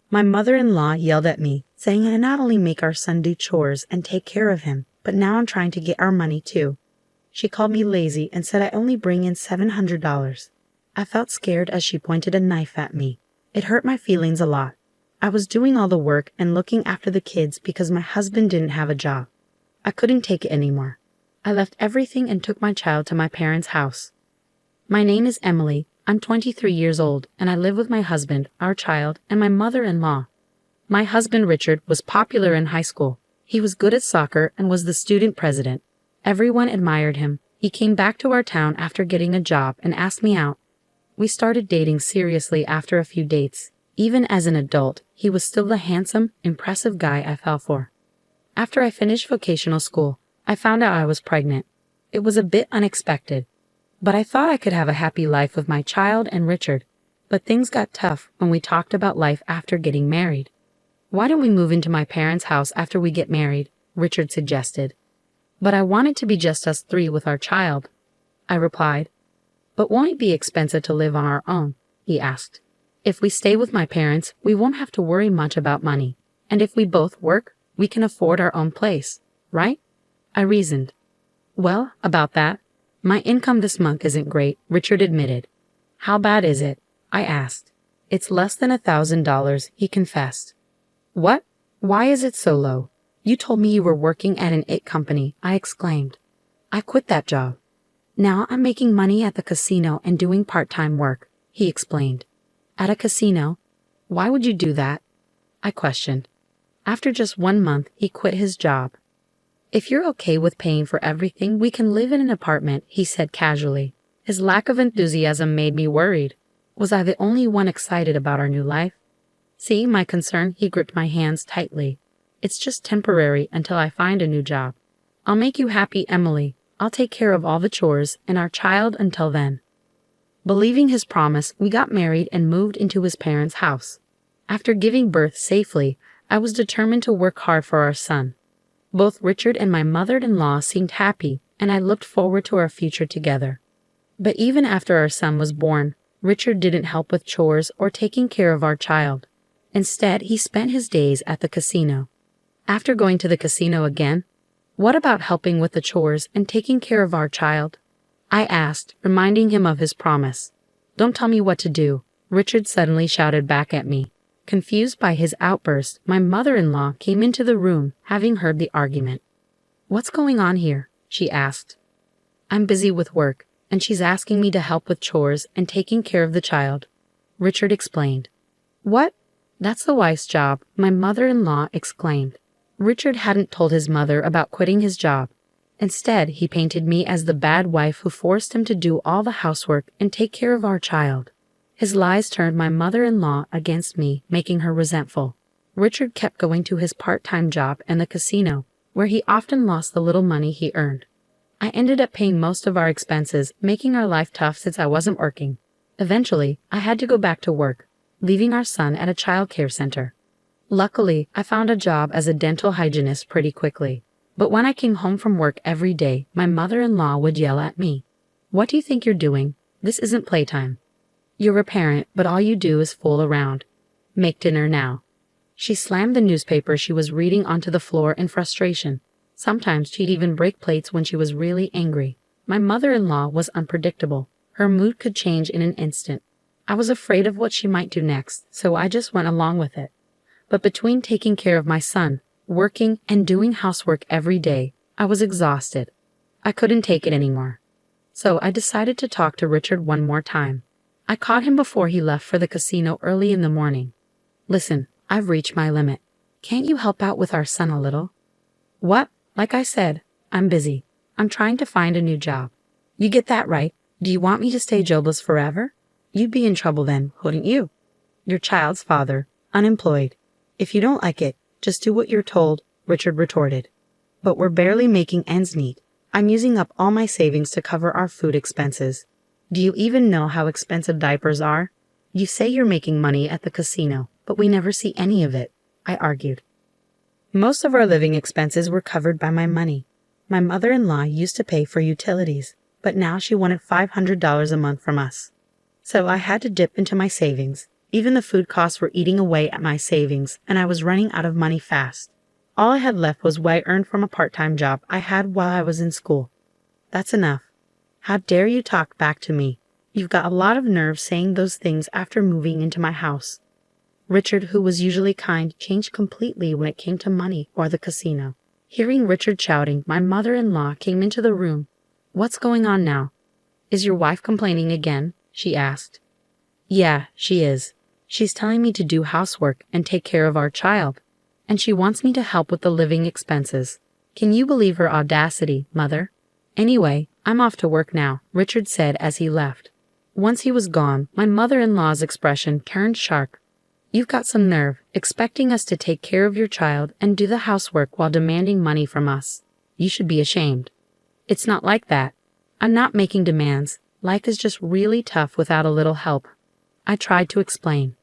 My mother-in-law yelled at me, saying I not only make our son do chores and take care of him, but now I'm trying to get our money too. She called me lazy and said I only bring in $700. I felt scared as she pointed a knife at me. It hurt my feelings a lot. I was doing all the work and looking after the kids because my husband didn't have a job. I couldn't take it anymore. I left everything and took my child to my parents' house. My name is Emily. I'm 23 years old, and I live with my husband, our child, and my mother-in-law. My husband, Richard, was popular in high school. He was good at soccer and was the student president. Everyone admired him. He came back to our town after getting a job and asked me out. We started dating seriously after a few dates. Even as an adult, he was still the handsome, impressive guy I fell for. After I finished vocational school, I found out I was pregnant. It was a bit unexpected. But I thought I could have a happy life with my child and Richard. But things got tough when we talked about life after getting married. Why don't we move into my parents' house after we get married? Richard suggested. But I want it to be just us three with our child. I replied. But won't it be expensive to live on our own? He asked. If we stay with my parents, we won't have to worry much about money. And if we both work, we can afford our own place, right? I reasoned. Well, about that. My income this month isn't great, Richard admitted. How bad is it? I asked. It's less than $1,000, he confessed. What? Why is it so low? You told me you were working at an IT company, I exclaimed. I quit that job. Now I'm making money at the casino and doing part-time work, he explained. At a casino? Why would you do that? I questioned. After just 1 month, he quit his job. If you're okay with paying for everything, we can live in an apartment, he said casually. His lack of enthusiasm made me worried. Was I the only one excited about our new life? Seeing my concern, he gripped my hands tightly. It's just temporary until I find a new job. I'll make you happy, Emily. I'll take care of all the chores and our child until then. Believing his promise, we got married and moved into his parents' house. After giving birth safely, I was determined to work hard for our son. Both Richard and my mother-in-law seemed happy, and I looked forward to our future together. But even after our son was born, Richard didn't help with chores or taking care of our child. Instead, he spent his days at the casino. After going to the casino again, what about helping with the chores and taking care of our child? I asked, reminding him of his promise. Don't tell me what to do, Richard suddenly shouted back at me. Confused by his outburst, my mother-in-law came into the room, having heard the argument. What's going on here? She asked. I'm busy with work, and she's asking me to help with chores and taking care of the child, Richard explained. What? That's the wife's job, my mother-in-law exclaimed. Richard hadn't told his mother about quitting his job. Instead, he painted me as the bad wife who forced him to do all the housework and take care of our child. His lies turned my mother-in-law against me, making her resentful. Richard kept going to his part-time job in the casino, where he often lost the little money he earned. I ended up paying most of our expenses, making our life tough since I wasn't working. Eventually, I had to go back to work, leaving our son at a child care center. Luckily, I found a job as a dental hygienist pretty quickly. But when I came home from work every day, my mother-in-law would yell at me. What do you think you're doing? This isn't playtime. You're a parent, but all you do is fool around. Make dinner now. She slammed the newspaper she was reading onto the floor in frustration. Sometimes she'd even break plates when she was really angry. My mother-in-law was unpredictable. Her mood could change in an instant. I was afraid of what she might do next, so I just went along with it. But between taking care of my son, working, and doing housework every day, I was exhausted. I couldn't take it anymore. So I decided to talk to Richard one more time. I caught him before he left for the casino early in the morning. Listen, I've reached my limit. Can't you help out with our son a little? What? Like I said, I'm busy. I'm trying to find a new job. You get that right. Do you want me to stay jobless forever? You'd be in trouble then, wouldn't you? Your child's father, unemployed. If you don't like it, just do what you're told, Richard retorted. But we're barely making ends meet. I'm using up all my savings to cover our food expenses. Do you even know how expensive diapers are? You say you're making money at the casino, but we never see any of it, I argued. Most of our living expenses were covered by my money. My mother-in-law used to pay for utilities, but now she wanted $500 a month from us. So I had to dip into my savings. Even the food costs were eating away at my savings, and I was running out of money fast. All I had left was what I earned from a part-time job I had while I was in school. That's enough. How dare you talk back to me? You've got a lot of nerve saying those things after moving into my house. Richard, who was usually kind, changed completely when it came to money or the casino. Hearing Richard shouting, my mother-in-law came into the room. What's going on now? Is your wife complaining again? She asked. Yeah, she is. She's telling me to do housework and take care of our child. And she wants me to help with the living expenses. Can you believe her audacity, Mother? Anyway, I'm off to work now, Richard said as he left. Once he was gone, my mother-in-law's expression turned sharp. You've got some nerve, expecting us to take care of your child and do the housework while demanding money from us. You should be ashamed. It's not like that. I'm not making demands. Life is just really tough without a little help. I tried to explain.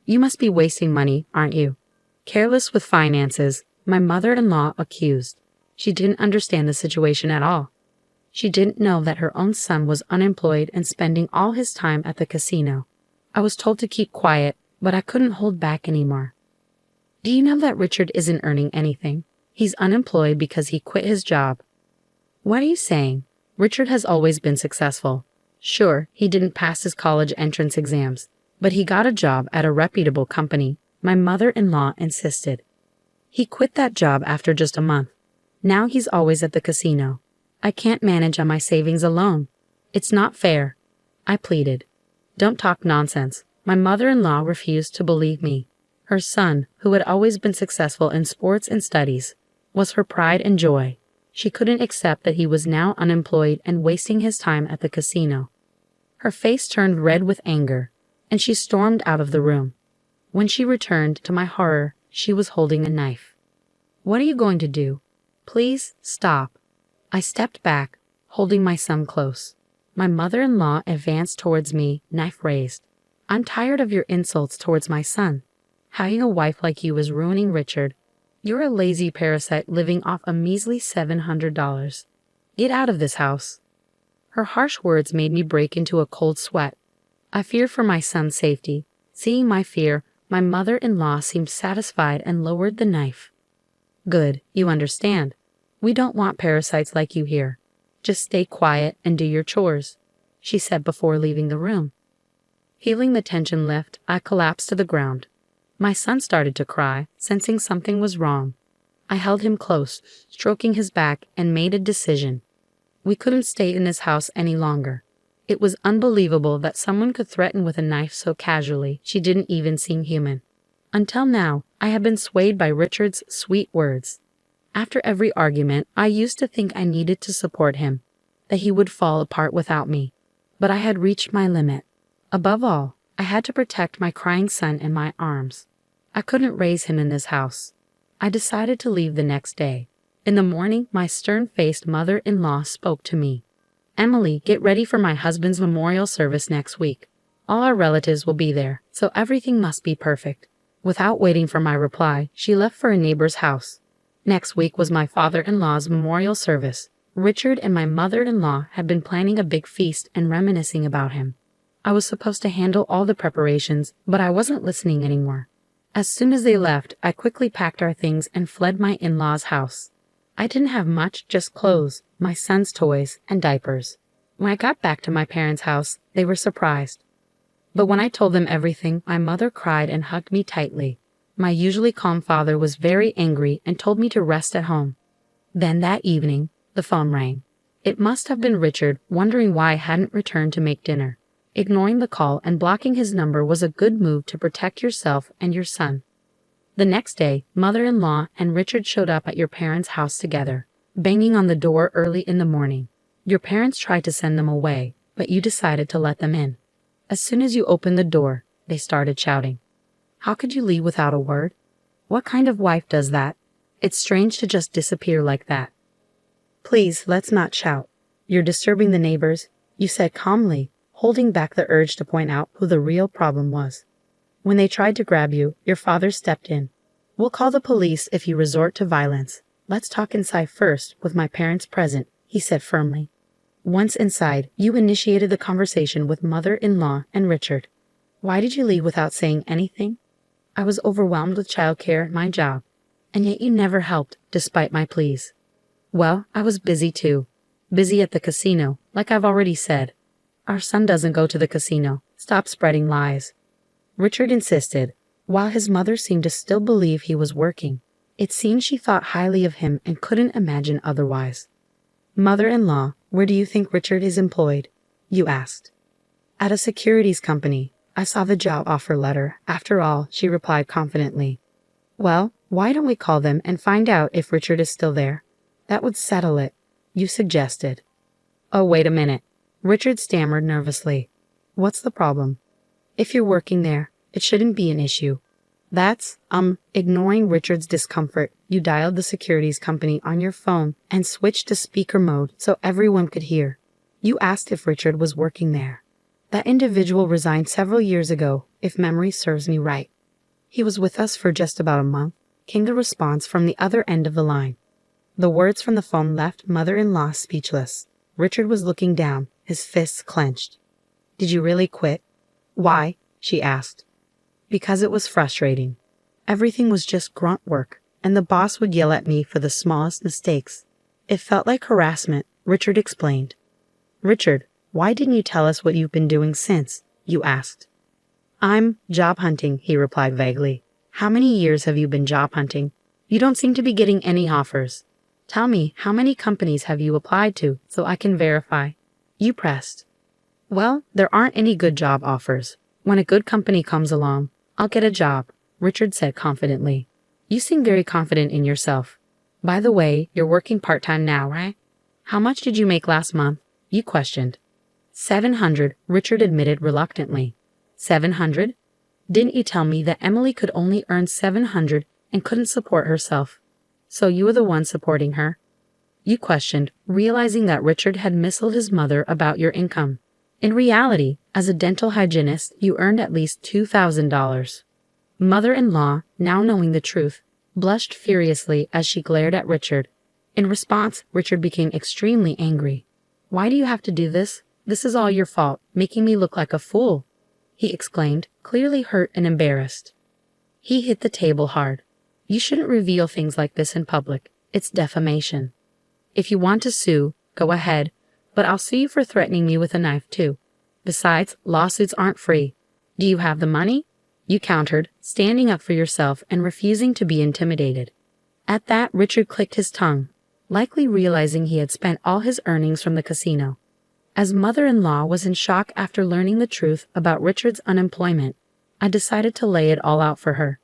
You must be wasting money, aren't you? Careless with finances, my mother-in-law accused. She didn't understand the situation at all. She didn't know that her own son was unemployed and spending all his time at the casino. I was told to keep quiet, but I couldn't hold back anymore. Do you know that Richard isn't earning anything? He's unemployed because he quit his job. What are you saying? Richard has always been successful. Sure, he didn't pass his college entrance exams, but he got a job at a reputable company, my mother-in-law insisted. He quit that job after just a month. Now he's always at the casino. I can't manage on my savings alone. It's not fair. I pleaded. Don't talk nonsense. My mother-in-law refused to believe me. Her son, who had always been successful in sports and studies, was her pride and joy. She couldn't accept that he was now unemployed and wasting his time at the casino. Her face turned red with anger, and she stormed out of the room. When she returned, to my horror, she was holding a knife. What are you going to do? Please stop. I stepped back, holding my son close. My mother-in-law advanced towards me, knife raised. I'm tired of your insults towards my son. Having a wife like you is ruining Richard. You're a lazy parasite living off a measly $700. Get out of this house. Her harsh words made me break into a cold sweat. I feared for my son's safety. Seeing my fear, my mother-in-law seemed satisfied and lowered the knife. Good, you understand. We don't want parasites like you here. Just stay quiet and do your chores, she said before leaving the room. Feeling the tension lift, I collapsed to the ground. My son started to cry, sensing something was wrong. I held him close, stroking his back, and made a decision. We couldn't stay in this house any longer. It was unbelievable that someone could threaten with a knife so casually she didn't even seem human. Until now, I had been swayed by Richard's sweet words. After every argument, I used to think I needed to support him, that he would fall apart without me. But I had reached my limit. Above all, I had to protect my crying son in my arms. I couldn't raise him in this house. I decided to leave the next day. In the morning, my stern-faced mother-in-law spoke to me. Emily, get ready for my husband's memorial service next week. All our relatives will be there, so everything must be perfect. Without waiting for my reply, she left for a neighbor's house. Next week was my father-in-law's memorial service. Richard and my mother-in-law had been planning a big feast and reminiscing about him. I was supposed to handle all the preparations, but I wasn't listening anymore. As soon as they left, I quickly packed our things and fled my in-laws' house. I didn't have much, just clothes, my son's toys, and diapers. When I got back to my parents' house, they were surprised. But when I told them everything, my mother cried and hugged me tightly. My usually calm father was very angry and told me to rest at home. Then that evening, the phone rang. It must have been Richard, wondering why I hadn't returned to make dinner. Ignoring the call and blocking his number was a good move to protect yourself and your son. The next day, mother-in-law and Richard showed up at your parents' house together, banging on the door early in the morning. Your parents tried to send them away, but you decided to let them in. As soon as you opened the door, they started shouting. How could you leave without a word? What kind of wife does that? It's strange to just disappear like that. Please, let's not shout. You're disturbing the neighbors, you said calmly, holding back the urge to point out who the real problem was. When they tried to grab you, your father stepped in. We'll call the police if you resort to violence. Let's talk inside first, with my parents present, he said firmly. Once inside, you initiated the conversation with mother-in-law and Richard. Why did you leave without saying anything? I was overwhelmed with childcare and my job, and yet you never helped, despite my pleas. Well, I was busy too. Busy at the casino, like I've already said. Our son doesn't go to the casino. Stop spreading lies. Richard insisted, while his mother seemed to still believe he was working. It seemed she thought highly of him and couldn't imagine otherwise. Mother-in-law, where do you think Richard is employed? You asked. At a securities company. I saw the job offer letter. After all, she replied confidently. Well, why don't we call them and find out if Richard is still there? That would settle it, you suggested. Oh, wait a minute. Richard stammered nervously. What's the problem? If you're working there, it shouldn't be an issue. That's, ignoring Richard's discomfort, you dialed the securities company on your phone and switched to speaker mode so everyone could hear. You asked if Richard was working there. That individual resigned several years ago, if memory serves me right. He was with us for just about a month, came the response from the other end of the line. The words from the phone left mother-in-law speechless. Richard was looking down, his fists clenched. Did you really quit? Why? She asked. Because it was frustrating. Everything was just grunt work, and the boss would yell at me for the smallest mistakes. It felt like harassment, Richard explained. Richard, why didn't you tell us what you've been doing since? You asked. I'm job hunting, he replied vaguely. How many years have you been job hunting? You don't seem to be getting any offers. Tell me, how many companies have you applied to so I can verify? You pressed. Well, there aren't any good job offers. When a good company comes along, I'll get a job, Richard said confidently. You seem very confident in yourself. By the way, you're working part-time now, right? How much did you make last month? You questioned. 700, Richard admitted reluctantly. 700? Didn't you tell me that Emily could only earn 700 and couldn't support herself? So you were the one supporting her? You questioned, realizing that Richard had misled his mother about your income. In reality, as a dental hygienist, you earned at least $2,000. Mother-in-law, now knowing the truth, blushed furiously as she glared at Richard. In response, Richard became extremely angry. Why do you have to do this? This is all your fault, making me look like a fool, he exclaimed, clearly hurt and embarrassed. He hit the table hard. You shouldn't reveal things like this in public. It's defamation. If you want to sue, go ahead, but I'll sue you for threatening me with a knife too. Besides, lawsuits aren't free. Do you have the money? You countered, standing up for yourself and refusing to be intimidated. At that, Richard clicked his tongue, likely realizing he had spent all his earnings from the casino. As mother-in-law was in shock after learning the truth about Richard's unemployment, I decided to lay it all out for her.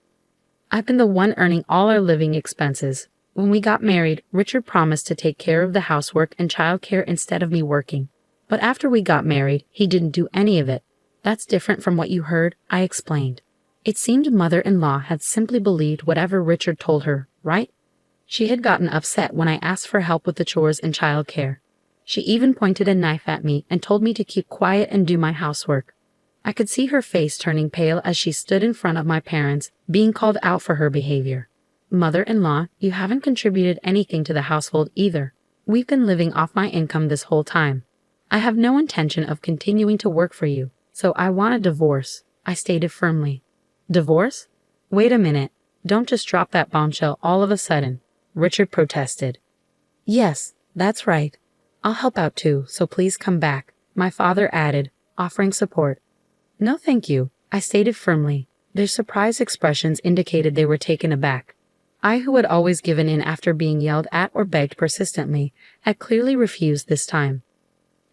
I've been the one earning all our living expenses. When we got married, Richard promised to take care of the housework and childcare instead of me working. But after we got married, he didn't do any of it. That's different from what you heard, I explained. It seemed mother-in-law had simply believed whatever Richard told her, right? She had gotten upset when I asked for help with the chores and childcare. She even pointed a knife at me and told me to keep quiet and do my housework. I could see her face turning pale as she stood in front of my parents, being called out for her behavior. Mother-in-law, you haven't contributed anything to the household either. We've been living off my income this whole time. I have no intention of continuing to work for you, so I want a divorce, I stated firmly. Divorce? Wait a minute. Don't just drop that bombshell all of a sudden, Richard protested. Yes, that's right. I'll help out too, so please come back, my father added, offering support. No thank you, I stated firmly. Their surprised expressions indicated they were taken aback. I, who had always given in after being yelled at or begged persistently, had clearly refused this time.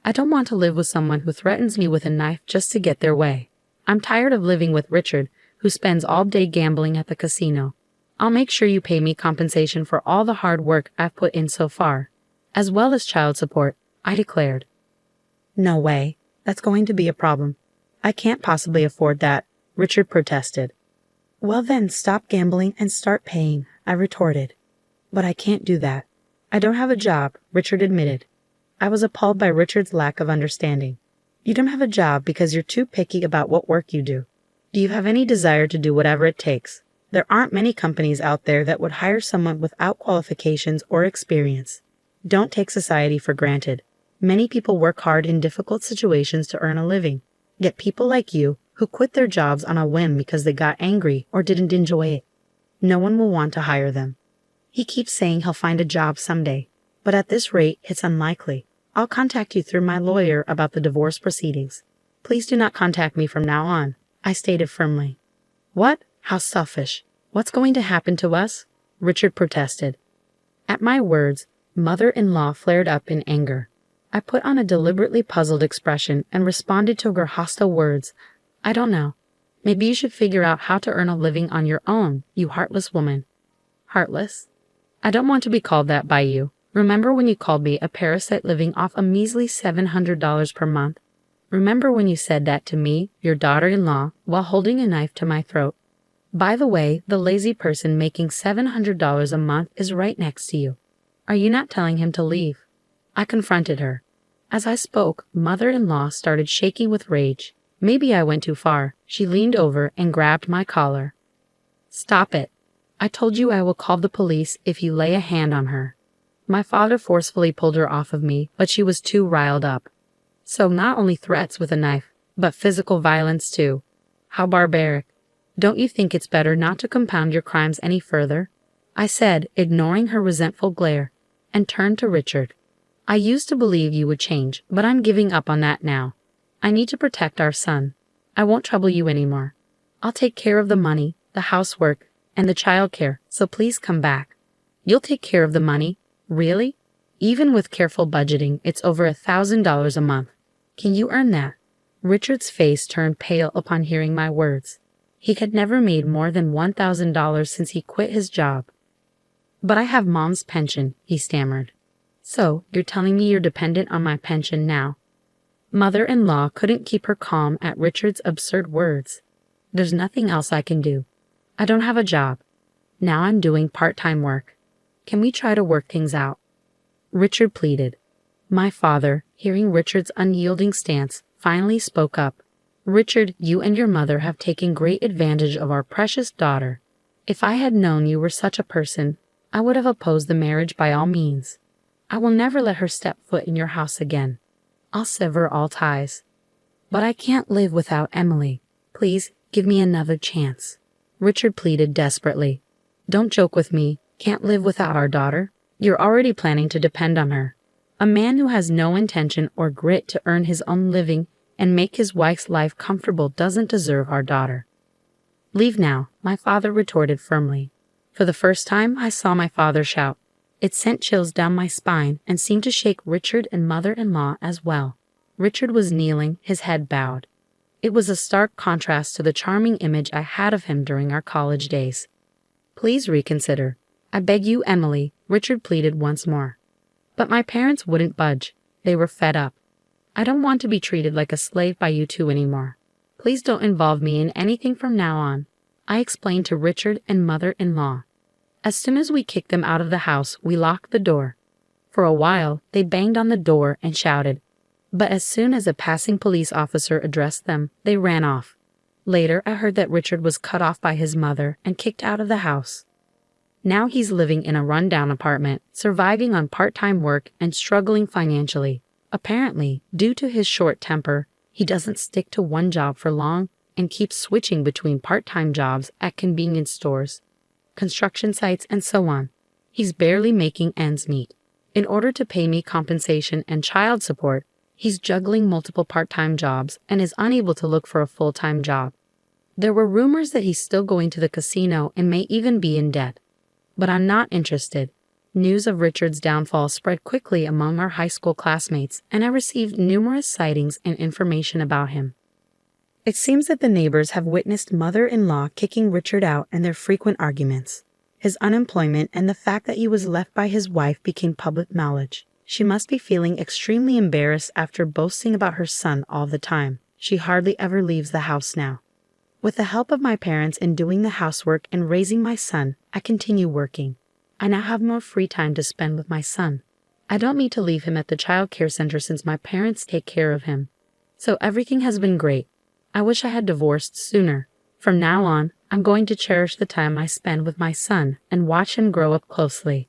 I don't want to live with someone who threatens me with a knife just to get their way. I'm tired of living with Richard, who spends all day gambling at the casino. I'll make sure you pay me compensation for all the hard work I've put in so far, as well as child support, I declared. No way. That's going to be a problem. I can't possibly afford that, Richard protested. Well then, stop gambling and start paying, I retorted. But I can't do that. I don't have a job, Richard admitted. I was appalled by Richard's lack of understanding. You don't have a job because you're too picky about what work you do. Do you have any desire to do whatever it takes? There aren't many companies out there that would hire someone without qualifications or experience. Don't take society for granted. Many people work hard in difficult situations to earn a living. Yet people like you, who quit their jobs on a whim because they got angry or didn't enjoy it. No one will want to hire them. He keeps saying he'll find a job someday, but at this rate, it's unlikely. I'll contact you through my lawyer about the divorce proceedings. Please do not contact me from now on, I stated firmly. What? How selfish. What's going to happen to us? Richard protested. At my words, mother-in-law flared up in anger. I put on a deliberately puzzled expression and responded to her hostile words. I don't know. Maybe you should figure out how to earn a living on your own, you heartless woman. Heartless? I don't want to be called that by you. Remember when you called me a parasite living off a measly $700 per month? Remember when you said that to me, your daughter-in-law, while holding a knife to my throat? By the way, the lazy person making $700 a month is right next to you. Are you not telling him to leave? I confronted her. As I spoke, mother-in-law started shaking with rage. Maybe I went too far. She leaned over and grabbed my collar. Stop it. I told you I will call the police if you lay a hand on her. My father forcefully pulled her off of me, but she was too riled up. So not only threats with a knife, but physical violence too. How barbaric. Don't you think it's better not to compound your crimes any further? I said, ignoring her resentful glare, and turned to Richard. I used to believe you would change, but I'm giving up on that now. I need to protect our son. I won't trouble you anymore. I'll take care of the money, the housework, and the childcare, so please come back. You'll take care of the money? Really? Even with careful budgeting, it's over $1,000 a month. Can you earn that? Richard's face turned pale upon hearing my words. He had never made more than $1,000 since he quit his job. But I have Mom's pension, he stammered. So, you're telling me you're dependent on my pension now? Mother-in-law couldn't keep her calm at Richard's absurd words. There's nothing else I can do. I don't have a job. Now I'm doing part-time work. Can we try to work things out? Richard pleaded. My father, hearing Richard's unyielding stance, finally spoke up. Richard, you and your mother have taken great advantage of our precious daughter. If I had known you were such a person, I would have opposed the marriage by all means. I will never let her step foot in your house again. I'll sever all ties. But I can't live without Emily. Please, give me another chance. Richard pleaded desperately. Don't joke with me. Can't live without our daughter? You're already planning to depend on her. A man who has no intention or grit to earn his own living and make his wife's life comfortable doesn't deserve our daughter. Leave now, my father retorted firmly. For the first time, I saw my father shout. It sent chills down my spine and seemed to shake Richard and mother-in-law as well. Richard was kneeling, his head bowed. It was a stark contrast to the charming image I had of him during our college days. Please reconsider. I beg you, Emily, Richard pleaded once more. But my parents wouldn't budge. They were fed up. I don't want to be treated like a slave by you two anymore. Please don't involve me in anything from now on, I explained to Richard and mother-in-law. As soon as we kicked them out of the house, we locked the door. For a while, they banged on the door and shouted. But as soon as a passing police officer addressed them, they ran off. Later, I heard that Richard was cut off by his mother and kicked out of the house. Now he's living in a rundown apartment, surviving on part-time work and struggling financially. Apparently, due to his short temper, he doesn't stick to one job for long and keeps switching between part-time jobs at convenience stores, construction sites, and so on. He's barely making ends meet. In order to pay me compensation and child support, he's juggling multiple part-time jobs and is unable to look for a full-time job. There were rumors that he's still going to the casino and may even be in debt. But I'm not interested. News of Richard's downfall spread quickly among our high school classmates, and I received numerous sightings and information about him. It seems that the neighbors have witnessed mother-in-law kicking Richard out and their frequent arguments. His unemployment and the fact that he was left by his wife became public knowledge. She must be feeling extremely embarrassed after boasting about her son all the time. She hardly ever leaves the house now. With the help of my parents in doing the housework and raising my son, I continue working. I now have more free time to spend with my son. I don't need to leave him at the child care center since my parents take care of him. So everything has been great. I wish I had divorced sooner. From now on, I'm going to cherish the time I spend with my son and watch him grow up closely.